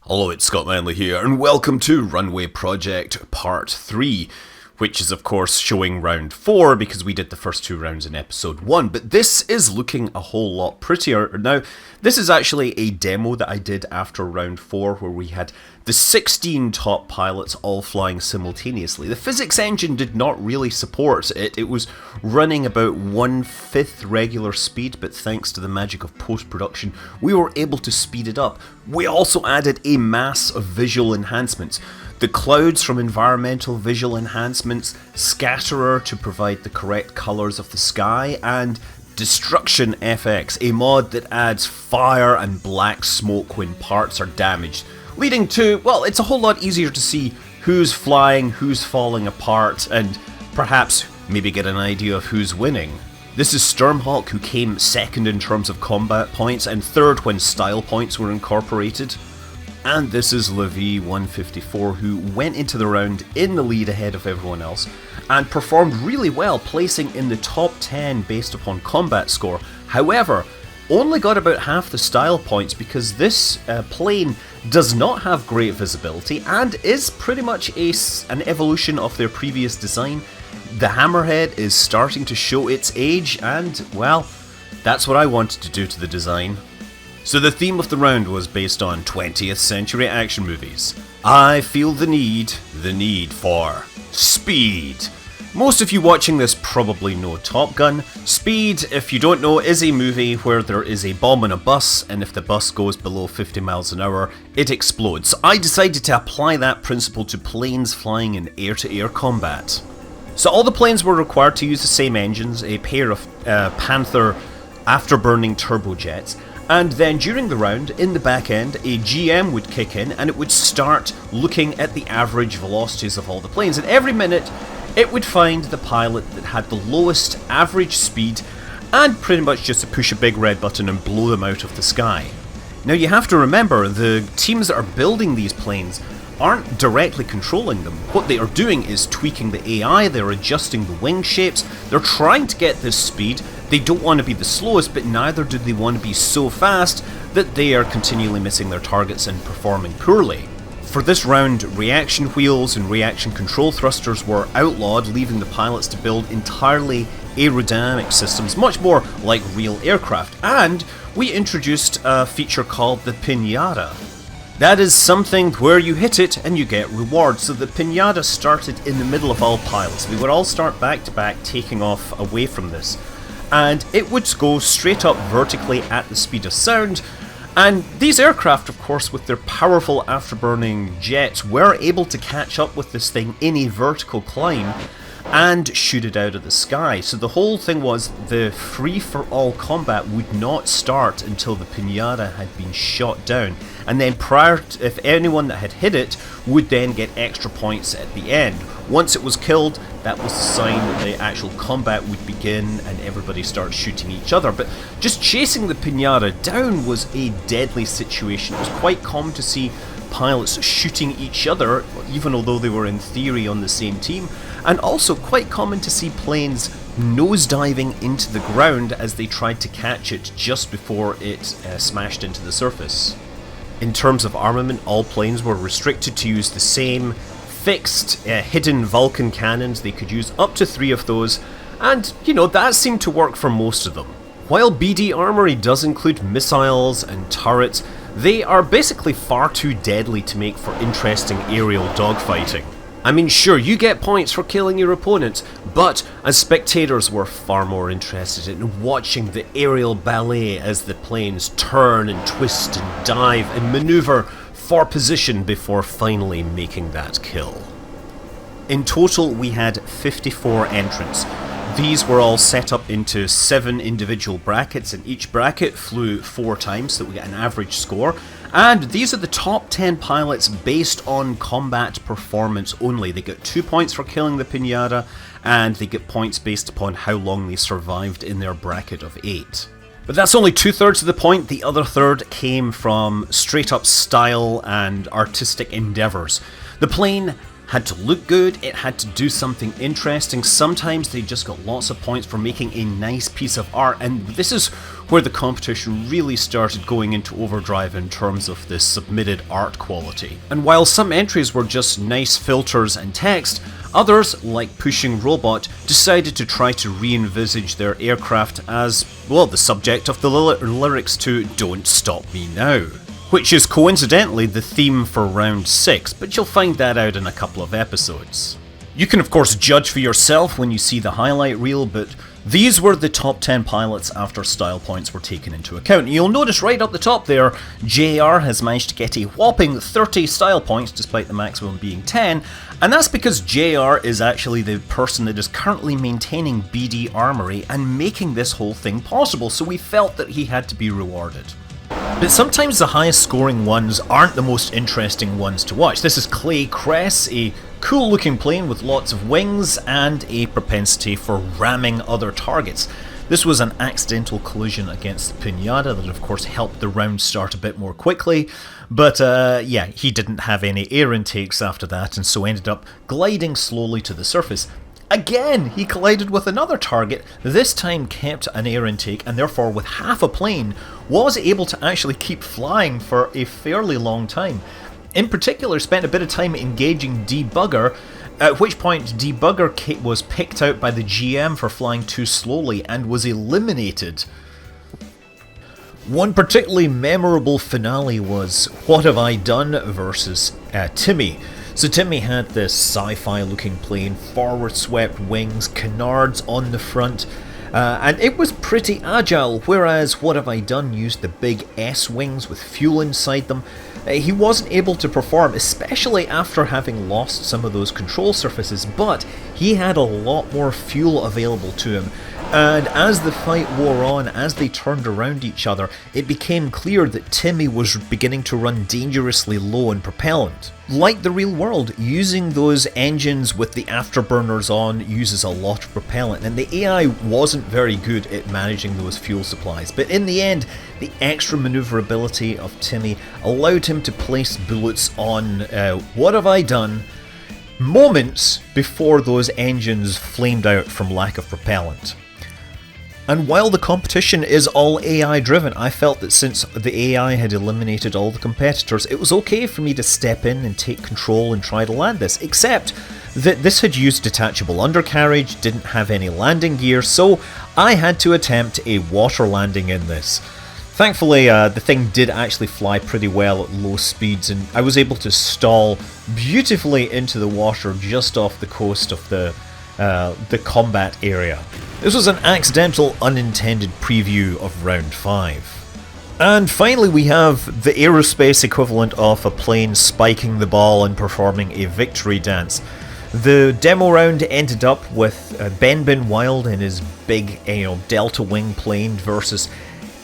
Hello, it's Scott Manley here, and welcome to Runway Project Part 3, which is of course showing round 4 because we did the first 2 rounds in episode 1, but this is looking a whole lot prettier. Now, this is actually a demo that I did after round 4 where we had the 16 top pilots all flying simultaneously. The physics engine did not really support it. It was running about 1/5 regular speed, but thanks to the magic of post-production, we were able to speed it up. We also added a mass of visual enhancements. The clouds from environmental visual enhancements, Scatterer to provide the correct colours of the sky, and Destruction FX, a mod that adds fire and black smoke when parts are damaged, leading to, well, it's a whole lot easier to see who's flying, who's falling apart, and perhaps maybe get an idea of who's winning. This is Stormhawk, who came second in terms of combat points and third when style points were incorporated. And this is Levi 154, who went into the round in the lead ahead of everyone else and performed really well, placing in the top 10 based upon combat score. However, only got about half the style points because this plane does not have great visibility and is pretty much an evolution of their previous design. The hammerhead is starting to show its age and, well, that's what I wanted to do to the design. So the theme of the round was based on 20th century action movies. I feel the need for speed. Most of you watching this probably know Top Gun. Speed, if you don't know, is a movie where there is a bomb on a bus, and if the bus goes below 50 miles an hour, it explodes. So I decided to apply that principle to planes flying in air-to-air combat. So all the planes were required to use the same engines, a pair of Panther afterburning turbojets, and then during the round, in the back end, a GM would kick in and it would start looking at the average velocities of all the planes, and every minute it would find the pilot that had the lowest average speed and pretty much just to push a big red button and blow them out of the sky. Now you have to remember, the teams that are building these planes aren't directly controlling them. What they are doing is tweaking the AI, they're adjusting the wing shapes, they're trying to get this speed. They don't want to be the slowest, but neither do they want to be so fast that they are continually missing their targets and performing poorly. For this round, reaction wheels and reaction control thrusters were outlawed, leaving the pilots to build entirely aerodynamic systems, much more like real aircraft. And we introduced a feature called the Pinata. That is something where you hit it and you get rewards. So the Pinata started in the middle of all pilots. They would all start back to back, taking off away from this. And it would go straight up vertically at the speed of sound. And these aircraft, of course, with their powerful afterburning jets, were able to catch up with this thing in a vertical climb and shoot it out of the sky. So the whole thing was the free-for-all combat would not start until the Pinata had been shot down. And then if anyone that had hit it would then get extra points at the end. Once it was killed, that was the sign that the actual combat would begin and everybody started shooting each other. But just chasing the Pinata down was a deadly situation. It was quite common to see pilots shooting each other, even although they were in theory on the same team, and also quite common to see planes nosediving into the ground as they tried to catch it just before it smashed into the surface. In terms of armament, all planes were restricted to use the same fixed hidden Vulcan cannons. They could use up to 3 of those, and that seemed to work for most of them. While BD Armory does include missiles and turrets, they are basically far too deadly to make for interesting aerial dogfighting. I mean, sure, you get points for killing your opponents, but as spectators we're far more interested in watching the aerial ballet as the planes turn and twist and dive and maneuver for position before finally making that kill. In total, we had 54 entrants. These were all set up into 7 individual brackets, and each bracket flew 4 times, so we get an average score. And these are the top 10 pilots based on combat performance only. They get 2 points for killing the Pinata, and they get points based upon how long they survived in their bracket of 8. But that's only 2/3 of the point. The other third came from straight up style and artistic endeavours. The plane had to look good, it had to do something interesting. Sometimes they just got lots of points for making a nice piece of art, and this is where the competition really started going into overdrive in terms of the submitted art quality. And while some entries were just nice filters and text, others, like Pushingrobot, decided to try to re-envisage their aircraft as, well, the subject of the lyrics to Don't Stop Me Now, which is coincidentally the theme for round 6, but you'll find that out in a couple of episodes. You can of course judge for yourself when you see the highlight reel, but these were the top 10 pilots after style points were taken into account. You'll notice right up the top there, JR has managed to get a whopping 30 style points despite the maximum being 10, and that's because JR is actually the person that is currently maintaining BD Armory and making this whole thing possible, so we felt that he had to be rewarded. But sometimes the highest scoring ones aren't the most interesting ones to watch. This is Clay Cress, a cool looking plane with lots of wings and a propensity for ramming other targets. This was an accidental collision against the Pinata that of course helped the round start a bit more quickly, but yeah, he didn't have any air intakes after that and so ended up gliding slowly to the surface. Again, he collided with another target, this time kept an air intake and therefore with half a plane was able to actually keep flying for a fairly long time. In particular, spent a bit of time engaging Debugger, at which point Debugger was picked out by the GM for flying too slowly and was eliminated. One particularly memorable finale was What Have I Done versus Timmy. So Timmy had this sci-fi looking plane, forward swept wings, canards on the front, and it was pretty agile, whereas What Have I Done used the big S wings with fuel inside them. He wasn't able to perform, especially after having lost some of those control surfaces, but he had a lot more fuel available to him. And as the fight wore on, as they turned around each other, it became clear that Timmy was beginning to run dangerously low on propellant. Like the real world, using those engines with the afterburners on uses a lot of propellant, and the AI wasn't very good at managing those fuel supplies. But in the end, the extra maneuverability of Timmy allowed him to place bullets on What Have I Done moments before those engines flamed out from lack of propellant. And while the competition is all AI driven, I felt that since the AI had eliminated all the competitors, it was okay for me to step in and take control and try to land this, except that this had used detachable undercarriage, didn't have any landing gear, so I had to attempt a water landing in this. Thankfully, the thing did actually fly pretty well at low speeds, and I was able to stall beautifully into the water just off the coast of the combat area. This was an accidental, unintended preview of round 5. And finally we have the aerospace equivalent of a plane spiking the ball and performing a victory dance. The demo round ended up with Ben Wild in his big delta wing plane versus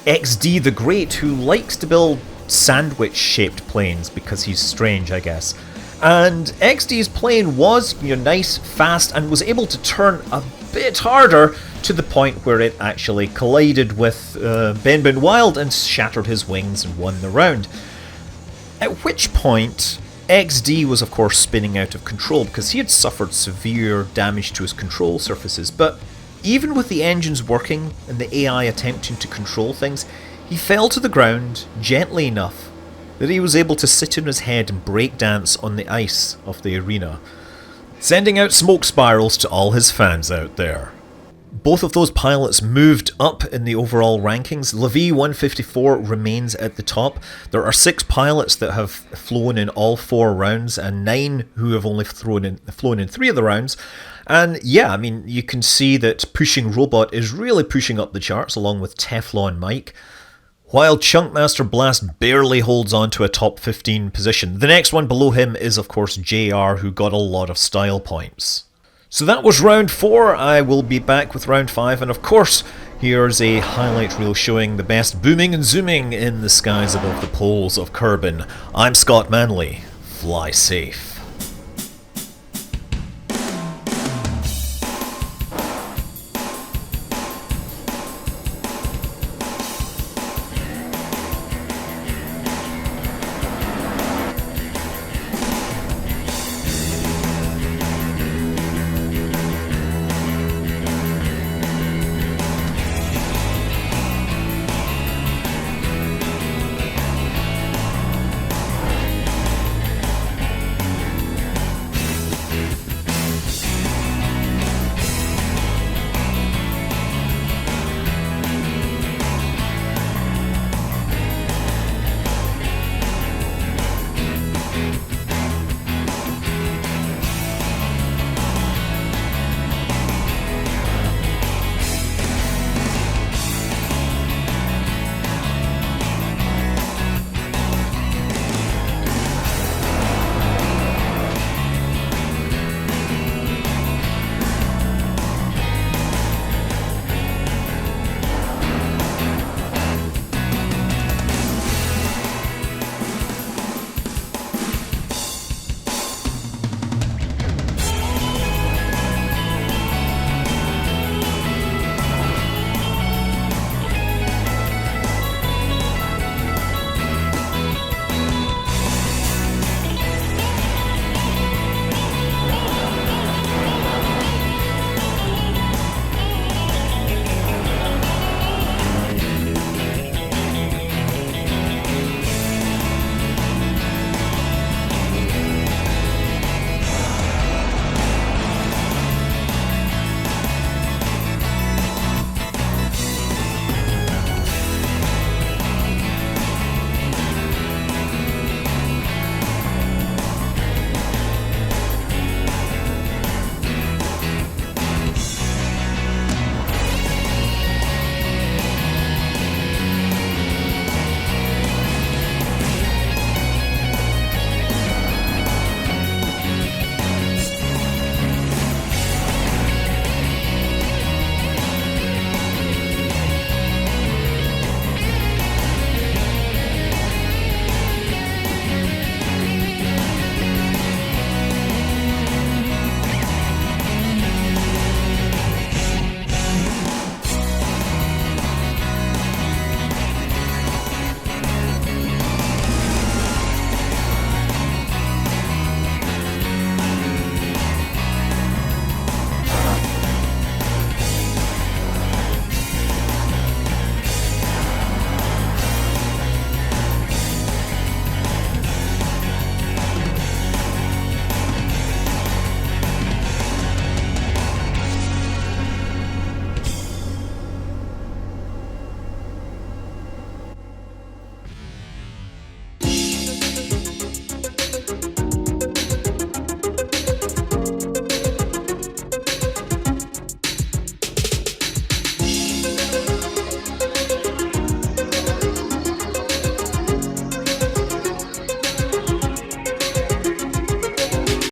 XD the Great, who likes to build sandwich shaped planes because he's strange, I guess. And XD's plane was nice, fast, and was able to turn a bit harder to the point where it actually collided with Ben Wild and shattered his wings and won the round. At which point, XD was of course spinning out of control because he had suffered severe damage to his control surfaces, but even with the engines working and the AI attempting to control things, he fell to the ground gently enough that he was able to sit on his head and break dance on the ice of the arena, sending out smoke spirals to all his fans out there. Both of those pilots moved up in the overall rankings. Levi 154 remains at the top. There are 6 pilots that have flown in all 4 rounds and 9 who have only flown in 3 of the rounds. And yeah, I mean, you can see that Pushingrobot is really pushing up the charts along with Teflon Mike, while Chunkmaster Blast barely holds on to a top 15 position. The next one below him is of course JR, who got a lot of style points. So that was round 4, I will be back with round 5, and of course, here's a highlight reel showing the best booming and zooming in the skies above the poles of Kerbin. I'm Scott Manley, fly safe.